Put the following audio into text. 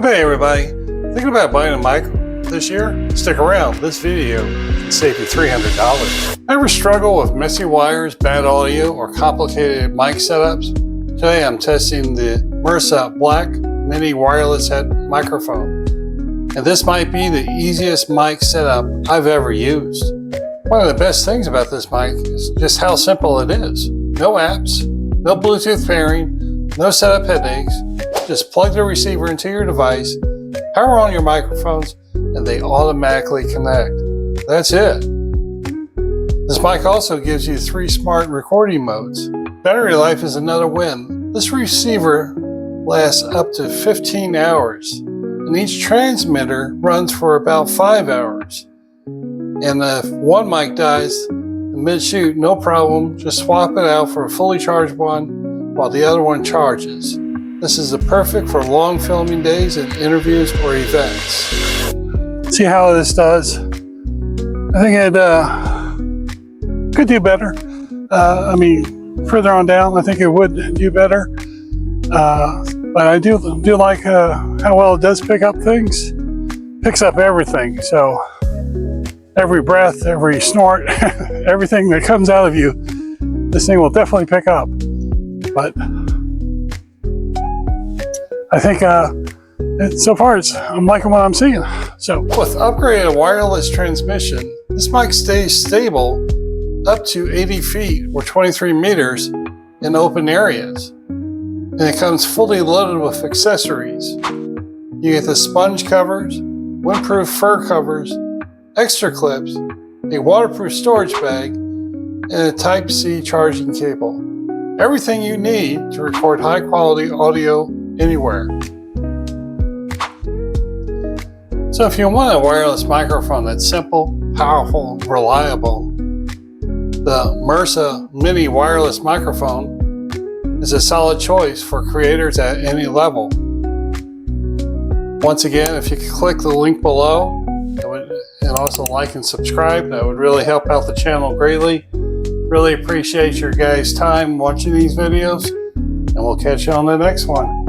Hey everybody, thinking about buying a mic this year? Stick around, this video can save you $300. Ever struggle with messy wires, bad audio, or complicated mic setups? Today I'm testing the Meneresas Black Mini Wireless Head Microphone. And this might be the easiest mic setup I've ever used. One of the best things about this mic is just how simple it is. No apps, no Bluetooth pairing, no setup headaches. Just plug the receiver into your device, power on your microphones, and they automatically connect. That's it. This mic also gives you 3 smart recording modes. Battery life is another win. This receiver lasts up to 15 hours, and each transmitter runs for about 5 hours. And if one mic dies mid-shoot, no problem, just swap it out for a fully charged one while the other one charges. This is the perfect for long filming days and interviews or events. See how this does? I think it could do better. Further on down, I think it would do better. But I do like how well it does pick up things. Picks up everything. So every breath, every snort, everything that comes out of you, this thing will definitely pick up. But I think so far I'm liking what I'm seeing. So with upgraded wireless transmission, this mic stays stable up to 80 feet or 23 meters in open areas. And it comes fully loaded with accessories. You get the sponge covers, windproof fur covers, extra clips, a waterproof storage bag, and a Type-C charging cable. Everything you need to record high quality audio anywhere. So if you want a wireless microphone that's simple, powerful, reliable, the Meneresas Mini Wireless Microphone is a solid choice for creators at any level. Once again, if you could click the link below and also like and subscribe, that would really help out the channel greatly. Really appreciate your guys' time watching these videos, and we'll catch you on the next one.